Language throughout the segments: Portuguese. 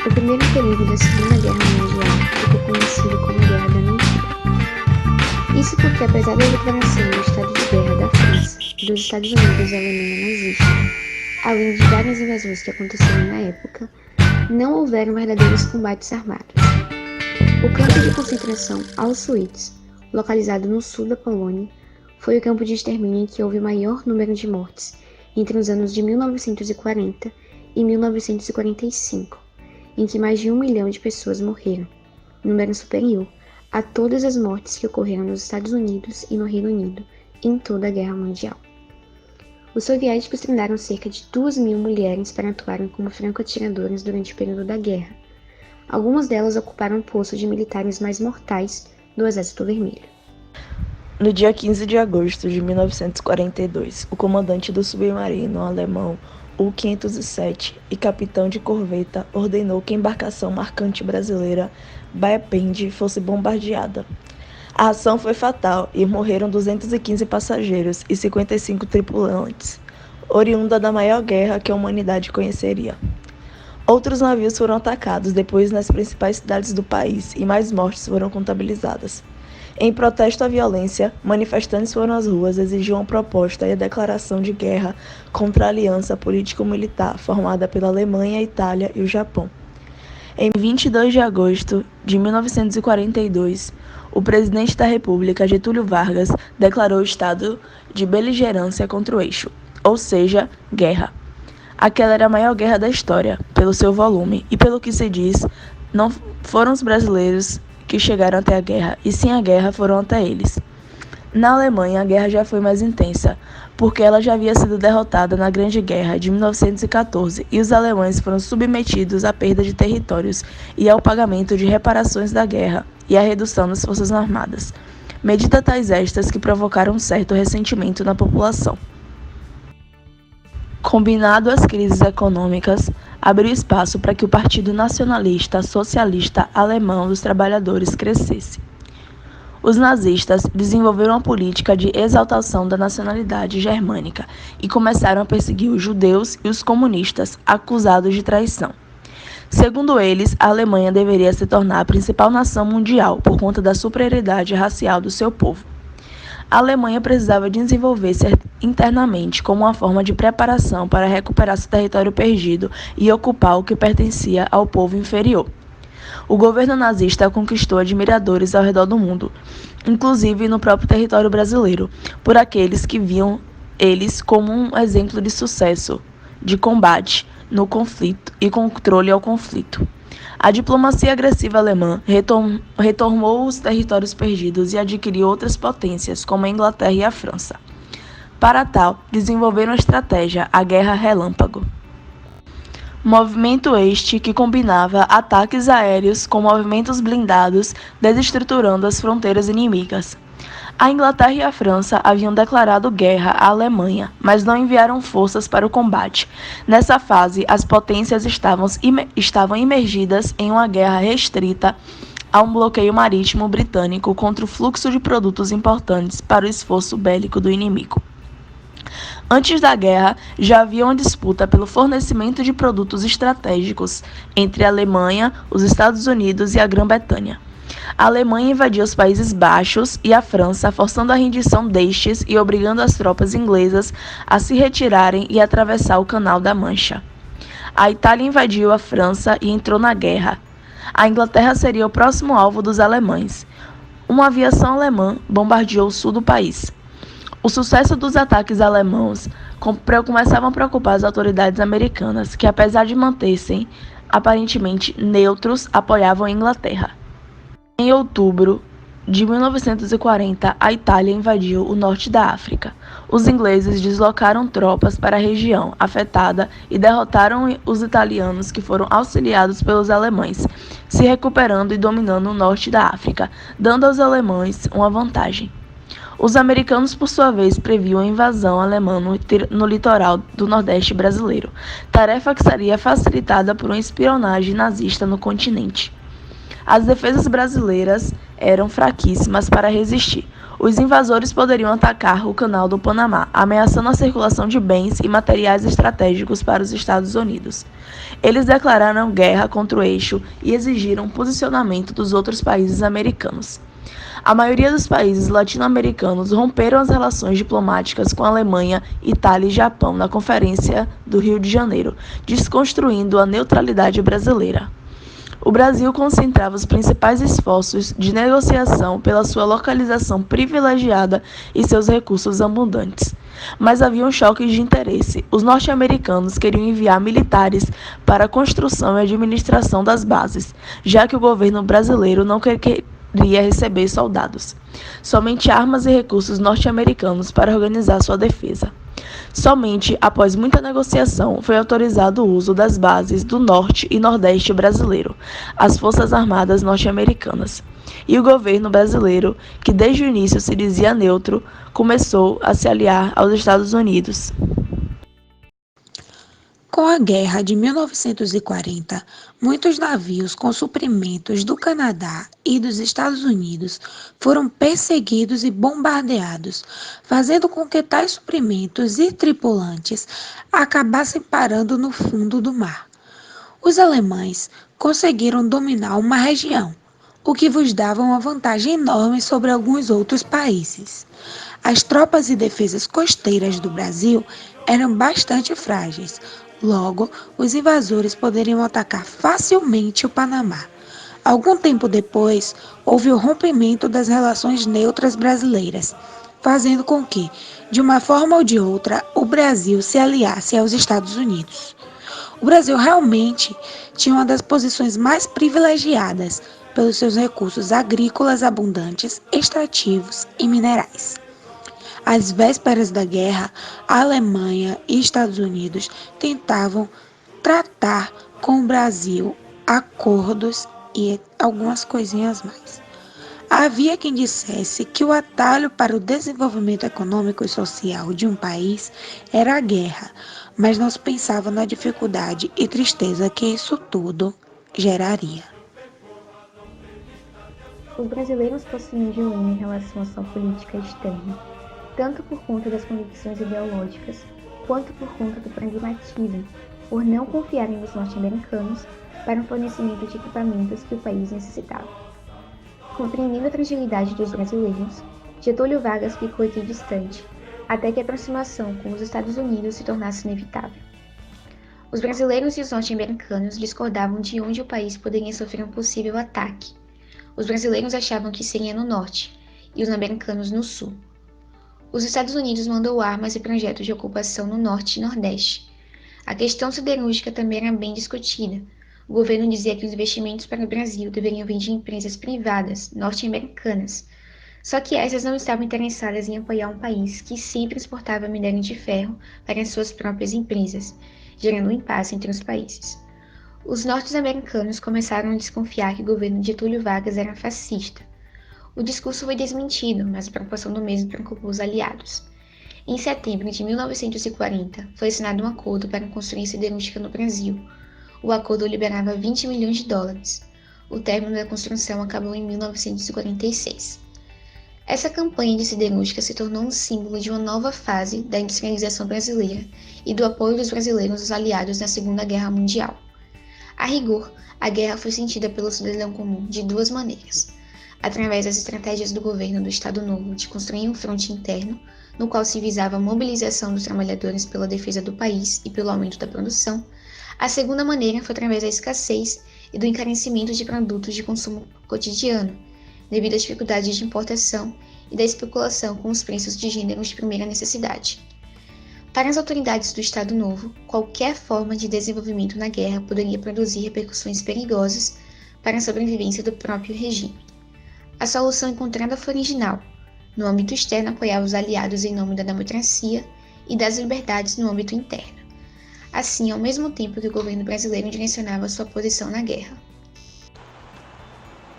O primeiro período da Segunda Guerra Mundial ficou conhecido como Guerra da Mentira. Isso porque, apesar da declaração do estado de guerra da França, dos Estados Unidos e da Alemanha nazista, além de várias invasões que aconteceram na época, não houveram verdadeiros combates armados. O campo de concentração Auschwitz, localizado no sul da Polônia, foi o campo de extermínio em que houve o maior número de mortes entre os anos de 1940 e 1945, em que mais de 1 milhão de pessoas morreram, número superior a todas as mortes que ocorreram nos Estados Unidos e no Reino Unido em toda a Guerra Mundial. Os soviéticos treinaram cerca de 2.000 mulheres para atuarem como franco-atiradoras durante o período da guerra. Algumas delas ocuparam postos de militares mais mortais do Exército Vermelho. No dia 15 de agosto de 1942, o comandante do submarino alemão U-507 e capitão de corveta ordenou que a embarcação mercante brasileira Baepend fosse bombardeada. A ação foi fatal e morreram 215 passageiros e 55 tripulantes, oriunda da maior guerra que a humanidade conheceria. Outros navios foram atacados depois nas principais cidades do país e mais mortes foram contabilizadas. Em protesto à violência, manifestantes foram às ruas e exigiam a proposta e a declaração de guerra contra a aliança político-militar formada pela Alemanha, a Itália e o Japão. Em 22 de agosto de 1942, o presidente da República, Getúlio Vargas, declarou o estado de beligerância contra o eixo, ou seja, guerra. Aquela era a maior guerra da história, pelo seu volume, e pelo que se diz, não foram os brasileiros que chegaram até a guerra, e sim a guerra foram até eles. Na Alemanha, a guerra já foi mais intensa, porque ela já havia sido derrotada na Grande Guerra de 1914 e os alemães foram submetidos à perda de territórios e ao pagamento de reparações da guerra e à redução das forças armadas. Medidas tais estas que provocaram um certo ressentimento na população. Combinado às crises econômicas, abriu espaço para que o Partido Nacionalista Socialista Alemão dos Trabalhadores crescesse. Os nazistas desenvolveram uma política de exaltação da nacionalidade germânica e começaram a perseguir os judeus e os comunistas, acusados de traição. Segundo eles, a Alemanha deveria se tornar a principal nação mundial por conta da superioridade racial do seu povo. A Alemanha precisava desenvolver-se internamente como uma forma de preparação para recuperar seu território perdido e ocupar o que pertencia ao povo inferior. O governo nazista conquistou admiradores ao redor do mundo, inclusive no próprio território brasileiro, por aqueles que viam eles como um exemplo de sucesso, de combate no conflito e controle ao conflito. A diplomacia agressiva alemã retomou os territórios perdidos e adquiriu outras potências, como a Inglaterra e a França. Para tal, desenvolveram a estratégia, a Guerra Relâmpago. Movimento este que combinava ataques aéreos com movimentos blindados, desestruturando as fronteiras inimigas. A Inglaterra e a França haviam declarado guerra à Alemanha, mas não enviaram forças para o combate. Nessa fase, as potências estavam imergidas em uma guerra restrita a um bloqueio marítimo britânico contra o fluxo de produtos importantes para o esforço bélico do inimigo. Antes da guerra, já havia uma disputa pelo fornecimento de produtos estratégicos entre a Alemanha, os Estados Unidos e a Grã-Bretanha. A Alemanha invadiu os Países Baixos e a França, forçando a rendição destes e obrigando as tropas inglesas a se retirarem e atravessar o Canal da Mancha. A Itália invadiu a França e entrou na guerra. A Inglaterra seria o próximo alvo dos alemães. Uma aviação alemã bombardeou o sul do país. O sucesso dos ataques alemãos começavam a preocupar as autoridades americanas, que, apesar de manter-se aparentemente neutros, apoiavam a Inglaterra. Em outubro de 1940, a Itália invadiu o norte da África. Os ingleses deslocaram tropas para a região afetada e derrotaram os italianos, que foram auxiliados pelos alemães, se recuperando e dominando o norte da África, dando aos alemães uma vantagem. Os americanos, por sua vez, previam a invasão alemã no litoral do Nordeste brasileiro, tarefa que seria facilitada por uma espionagem nazista no continente. As defesas brasileiras eram fraquíssimas para resistir. Os invasores poderiam atacar o Canal do Panamá, ameaçando a circulação de bens e materiais estratégicos para os Estados Unidos. Eles declararam guerra contra o eixo e exigiram posicionamento dos outros países americanos. A maioria dos países latino-americanos romperam as relações diplomáticas com a Alemanha, Itália e Japão na Conferência do Rio de Janeiro, desconstruindo a neutralidade brasileira. O Brasil concentrava os principais esforços de negociação pela sua localização privilegiada e seus recursos abundantes. Mas havia um choque de interesse. Os norte-americanos queriam enviar militares para a construção e administração das bases, já que o governo brasileiro não queria receber soldados. Somente armas e recursos norte-americanos para organizar sua defesa. Somente após muita negociação foi autorizado o uso das bases do Norte e Nordeste brasileiro, as Forças Armadas norte-americanas. E o governo brasileiro, que desde o início se dizia neutro, começou a se aliar aos Estados Unidos. Com a Guerra de 1940, muitos navios com suprimentos do Canadá e dos Estados Unidos foram perseguidos e bombardeados, fazendo com que tais suprimentos e tripulantes acabassem parando no fundo do mar. Os alemães conseguiram dominar uma região, o que vos dava uma vantagem enorme sobre alguns outros países. As tropas e defesas costeiras do Brasil eram bastante frágeis. Logo, os invasores poderiam atacar facilmente o Panamá. Algum tempo depois, houve o rompimento das relações neutras brasileiras, fazendo com que, de uma forma ou de outra, o Brasil se aliasse aos Estados Unidos. O Brasil realmente tinha uma das posições mais privilegiadas pelos seus recursos agrícolas abundantes, extrativos e minerais. Às vésperas da guerra, a Alemanha e Estados Unidos tentavam tratar com o Brasil acordos e algumas coisinhas mais. Havia quem dissesse que o atalho para o desenvolvimento econômico e social de um país era a guerra, mas não se pensava na dificuldade e tristeza que isso tudo geraria. Os brasileiros possuíam dilema em relação à sua política externa, tanto por conta das convicções ideológicas, quanto por conta do pragmatismo, por não confiarem nos norte-americanos para o fornecimento de equipamentos que o país necessitava. Compreendendo a fragilidade dos brasileiros, Getúlio Vargas ficou equidistante, até que a aproximação com os Estados Unidos se tornasse inevitável. Os brasileiros e os norte-americanos discordavam de onde o país poderia sofrer um possível ataque. Os brasileiros achavam que seria no norte, e os americanos no sul. Os Estados Unidos mandou armas e projetos de ocupação no norte e nordeste. A questão siderúrgica também era bem discutida. O governo dizia que os investimentos para o Brasil deveriam vir de empresas privadas, norte-americanas. Só que essas não estavam interessadas em apoiar um país que sempre exportava minério de ferro para suas próprias empresas, gerando um impasse entre os países. Os norte-americanos começaram a desconfiar que o governo de Getúlio Vargas era fascista. O discurso foi desmentido, mas a preocupação do mesmo preocupou os aliados. Em setembro de 1940, foi assinado um acordo para construir siderúrgica no Brasil. O acordo liberava 20 milhões de dólares. O término da construção acabou em 1946. Essa campanha de siderúrgica se tornou um símbolo de uma nova fase da industrialização brasileira e do apoio dos brasileiros aos aliados na Segunda Guerra Mundial. A rigor, a guerra foi sentida pelo cidadão comum de duas maneiras: através das estratégias do governo do Estado Novo de construir um fronte interno, no qual se visava a mobilização dos trabalhadores pela defesa do país e pelo aumento da produção. A segunda maneira foi através da escassez e do encarecimento de produtos de consumo cotidiano, devido às dificuldades de importação e da especulação com os preços de gêneros de primeira necessidade. Para as autoridades do Estado Novo, qualquer forma de desenvolvimento na guerra poderia produzir repercussões perigosas para a sobrevivência do próprio regime. A solução encontrada foi original. No âmbito externo, apoiar os aliados em nome da democracia e das liberdades no âmbito interno. Assim, ao mesmo tempo que o governo brasileiro direcionava sua posição na guerra.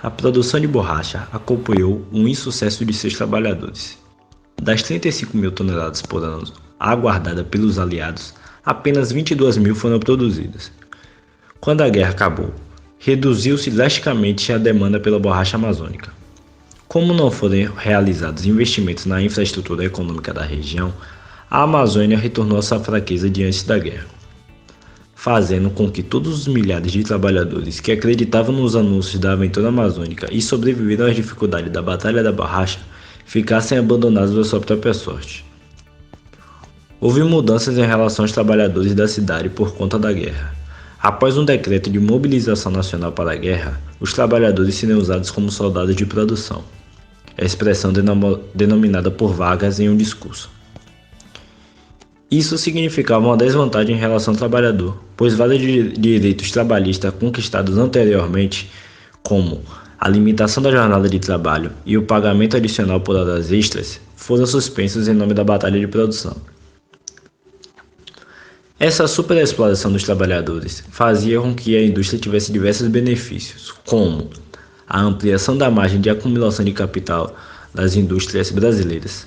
A produção de borracha acompanhou um insucesso de seus trabalhadores. Das 35 mil toneladas por ano aguardada pelos aliados, apenas 22 mil foram produzidas. Quando a guerra acabou, reduziu-se drasticamente a demanda pela borracha amazônica. Como não foram realizados investimentos na infraestrutura econômica da região, a Amazônia retornou a sua fraqueza diante da guerra, fazendo com que todos os milhares de trabalhadores que acreditavam nos anúncios da aventura amazônica e sobreviveram às dificuldades da Batalha da Borracha ficassem abandonados à sua própria sorte. Houve mudanças em relação aos trabalhadores da cidade por conta da guerra. Após um decreto de mobilização nacional para a guerra, os trabalhadores seriam usados como soldados de produção, a expressão denominada por Vargas em um discurso. Isso significava uma desvantagem em relação ao trabalhador, pois vários direitos trabalhistas conquistados anteriormente, como a limitação da jornada de trabalho e o pagamento adicional por horas extras, foram suspensos em nome da batalha de produção. Essa superexploração dos trabalhadores fazia com que a indústria tivesse diversos benefícios, como a ampliação da margem de acumulação de capital das indústrias brasileiras,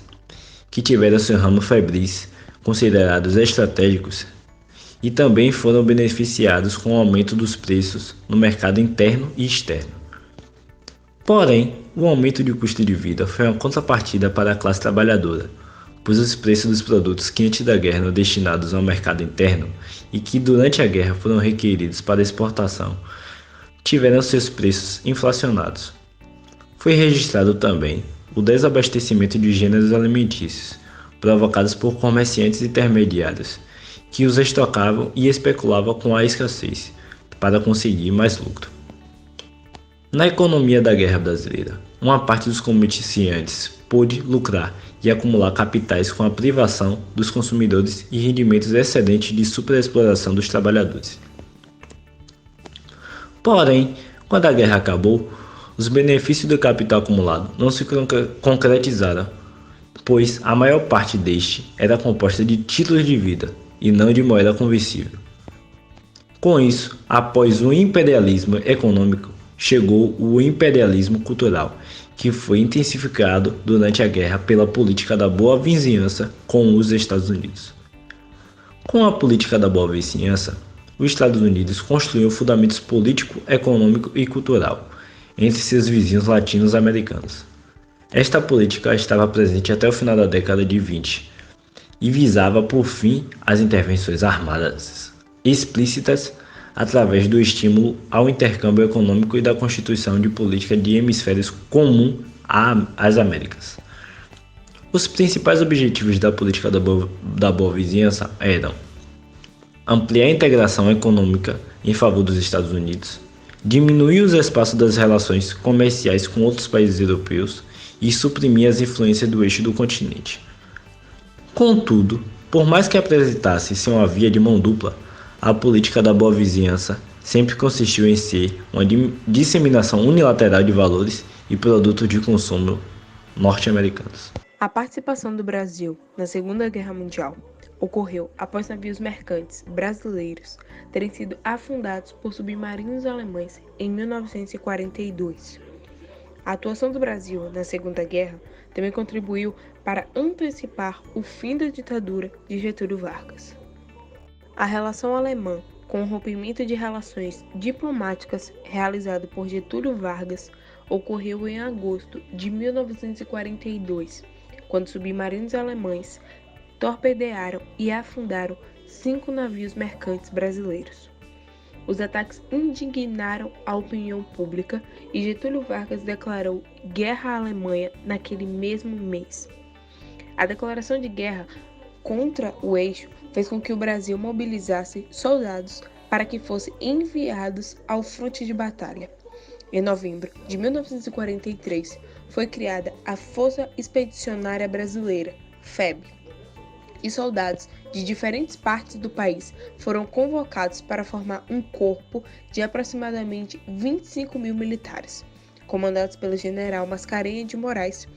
que tiveram seu ramo febris considerados estratégicos, e também foram beneficiados com o aumento dos preços no mercado interno e externo. Porém, o aumento de custo de vida foi uma contrapartida para a classe trabalhadora, pois os preços dos produtos que antes da guerra eram destinados ao mercado interno e que durante a guerra foram requeridos para exportação, tiveram seus preços inflacionados. Foi registrado também o desabastecimento de gêneros alimentícios, provocados por comerciantes intermediários, que os estocavam e especulavam com a escassez, para conseguir mais lucro. Na economia da guerra brasileira, uma parte dos comerciantes pôde lucrar e acumular capitais com a privação dos consumidores e rendimentos excedentes de superexploração dos trabalhadores. Porém, quando a guerra acabou, os benefícios do capital acumulado não se concretizaram, pois a maior parte deste era composta de títulos de vida e não de moeda conversível. Com isso, após o imperialismo econômico, chegou o imperialismo cultural, que foi intensificado durante a guerra pela política da boa vizinhança com os Estados Unidos. Com a política da boa vizinhança, os Estados Unidos construiu fundamentos político, econômico e cultural entre seus vizinhos latino-americanos. Esta política estava presente até o final da década de 20 e visava, por fim, as intervenções armadas explícitas através do estímulo ao intercâmbio econômico e da constituição de política de hemisférios comum às Américas. Os principais objetivos da política da boa vizinhança eram ampliar a integração econômica em favor dos Estados Unidos, diminuir os espaços das relações comerciais com outros países europeus e suprimir as influências do eixo do continente. Contudo, por mais que apresentasse-se uma via de mão dupla, a política da boa vizinhança sempre consistiu em ser uma disseminação unilateral de valores e produtos de consumo norte-americanos. A participação do Brasil na Segunda Guerra Mundial ocorreu após navios mercantes brasileiros terem sido afundados por submarinos alemães em 1942. A atuação do Brasil na Segunda Guerra também contribuiu para antecipar o fim da ditadura de Getúlio Vargas. A relação alemã com o rompimento de relações diplomáticas realizado por Getúlio Vargas ocorreu em agosto de 1942, quando submarinos alemães torpedearam e afundaram 5 navios mercantes brasileiros. Os ataques indignaram a opinião pública e Getúlio Vargas declarou guerra à Alemanha naquele mesmo mês. A declaração de guerra contra o eixo fez com que o Brasil mobilizasse soldados para que fossem enviados ao fronte de batalha. Em novembro de 1943, foi criada a Força Expedicionária Brasileira, FEB, e soldados de diferentes partes do país foram convocados para formar um corpo de aproximadamente 25 mil militares, comandados pelo general Mascarenhas de Moraes.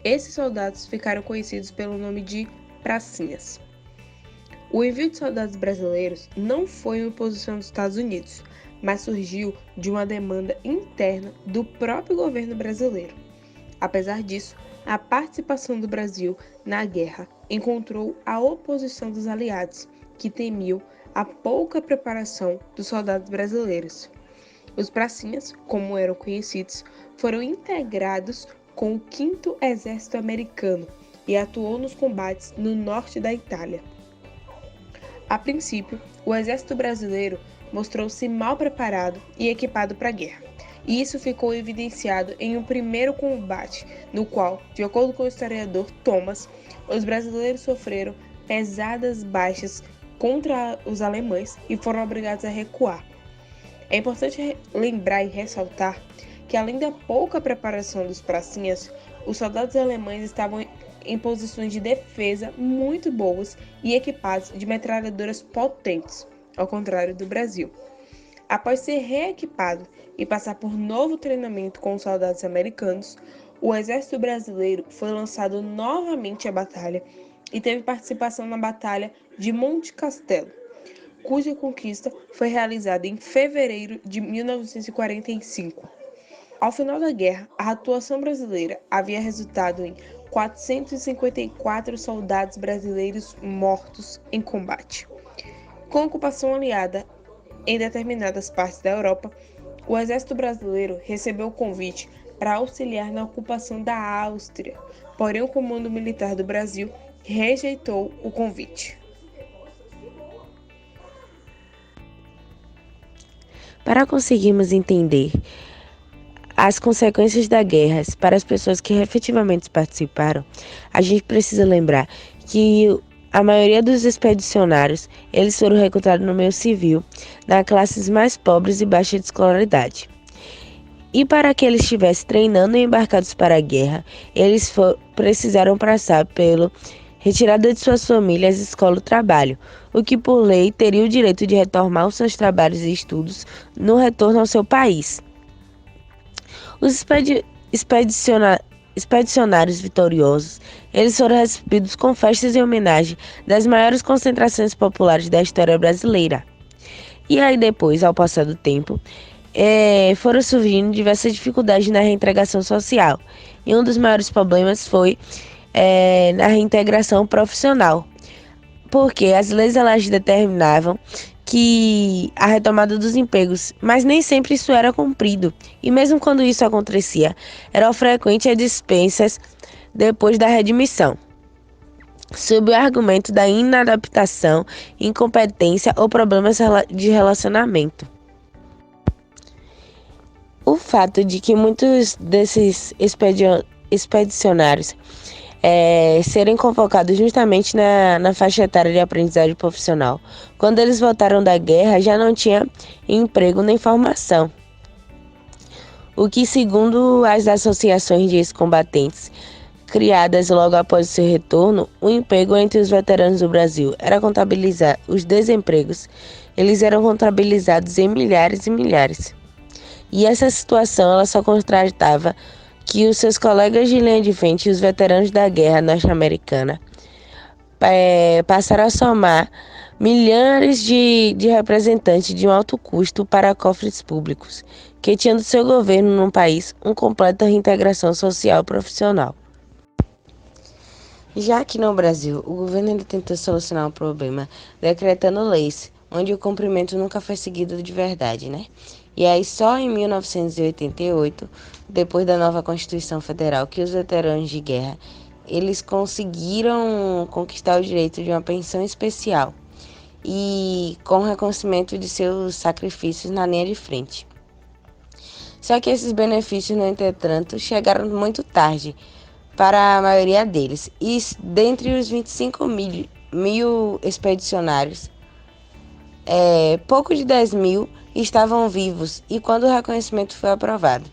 Esses soldados ficaram conhecidos pelo nome de pracinhas. O envio de soldados brasileiros não foi uma imposição dos Estados Unidos, mas surgiu de uma demanda interna do próprio governo brasileiro. Apesar disso, a participação do Brasil na guerra encontrou a oposição dos aliados, que temiam a pouca preparação dos soldados brasileiros. Os pracinhas, como eram conhecidos, foram integrados com o 5º Exército Americano e atuou nos combates no norte da Itália. A princípio, o exército brasileiro mostrou-se mal preparado e equipado para a guerra, e isso ficou evidenciado em um primeiro combate, no qual, de acordo com o historiador Thomas, os brasileiros sofreram pesadas baixas contra os alemães e foram obrigados a recuar. É importante lembrar e ressaltar que, além da pouca preparação dos pracinhas, os soldados alemães estavam em posições de defesa muito boas e equipados de metralhadoras potentes, ao contrário do Brasil. Após ser reequipado e passar por novo treinamento com os soldados americanos, o exército brasileiro foi lançado novamente à batalha e teve participação na Batalha de Monte Castelo, cuja conquista foi realizada em fevereiro de 1945. Ao final da guerra, a atuação brasileira havia resultado em 454 soldados brasileiros mortos em combate. Com a ocupação aliada em determinadas partes da Europa, o exército brasileiro recebeu o convite para auxiliar na ocupação da Áustria, porém o Comando Militar do Brasil rejeitou o convite. Para conseguirmos entender as consequências da guerra para as pessoas que efetivamente participaram, a gente precisa lembrar que a maioria dos expedicionários, eles foram recrutados no meio civil, nas classes mais pobres e baixa de escolaridade. E para que eles estivessem treinando e embarcados para a guerra, eles precisaram passar pela retirada de suas famílias, escola e trabalho, o que por lei teria o direito de retomar os seus trabalhos e estudos no retorno ao seu país. Os expedicionários vitoriosos, eles foram recebidos com festas em homenagem das maiores concentrações populares da história brasileira. E aí depois, ao passar do tempo, foram surgindo diversas dificuldades na reintegração social. E um dos maiores problemas foi na reintegração profissional, porque as leis elas determinavam que a retomada dos empregos, mas nem sempre isso era cumprido. E mesmo quando isso acontecia, era frequente as dispensas depois da readmissão, sob o argumento da inadaptação, incompetência ou problemas de relacionamento. O fato de que muitos desses expedicionários serem convocados justamente na faixa etária de aprendizagem profissional. Quando eles voltaram da guerra, já não tinha emprego nem formação. O que, segundo as associações de ex-combatentes, criadas logo após o seu retorno, o emprego entre os veteranos do Brasil era contabilizado, os desempregos, eles eram contabilizados em milhares e milhares. E essa situação ela só contrastava que os seus colegas de linha de frente, os veteranos da guerra norte-americana, passaram a somar milhares de representantes de um alto custo para cofres públicos, que tinham do seu governo no país uma completa reintegração social e profissional. Já que no Brasil, o governo ainda tentou solucionar o problema decretando leis, onde o cumprimento nunca foi seguido de verdade, né? E aí só em 1988, depois da nova Constituição Federal, que os veteranos de guerra, eles conseguiram conquistar o direito de uma pensão especial e com reconhecimento de seus sacrifícios na linha de frente. Só que esses benefícios, no entretanto, chegaram muito tarde para a maioria deles. E dentre os 25 mil expedicionários, pouco de 10 mil estavam vivos e quando o reconhecimento foi aprovado.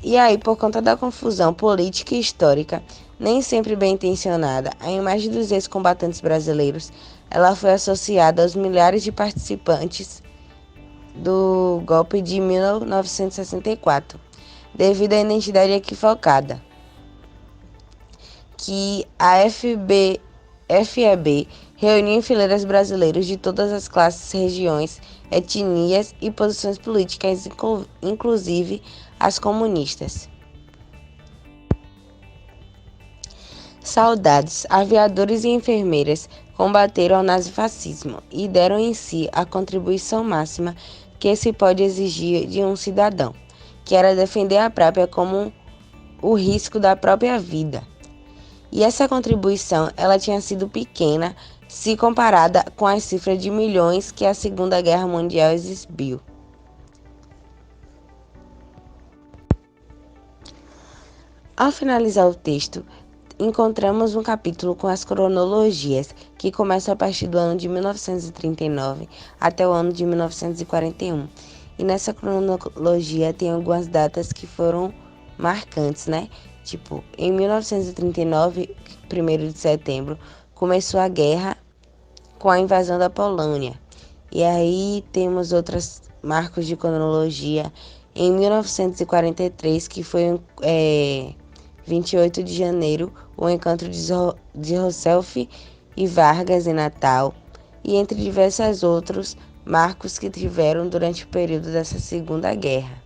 E aí, por conta da confusão política e histórica, nem sempre bem intencionada, a imagem dos ex-combatentes brasileiros ela foi associada aos milhares de participantes do golpe de 1964, devido à identidade equivocada que a FEB reuniu em fileiras brasileiros de todas as classes, regiões, etnias e posições políticas, inclusive as comunistas. Soldados, aviadores e enfermeiras combateram ao nazifascismo e deram em si a contribuição máxima que se pode exigir de um cidadão, que era defender a própria como o risco da própria vida. E essa contribuição ela tinha sido pequena se comparada com as cifras de milhões que a Segunda Guerra Mundial exibiu. Ao finalizar o texto, encontramos um capítulo com as cronologias, que começam a partir do ano de 1939 até o ano de 1941. E nessa cronologia tem algumas datas que foram marcantes, né? Tipo, em 1939, 1º de setembro, começou a guerra com a invasão da Polônia. E aí temos outros marcos de cronologia. Em 1943, que foi 28 de janeiro, o encontro de Rousseff e Vargas em Natal, e entre diversos outros marcos que tiveram durante o período dessa Segunda Guerra.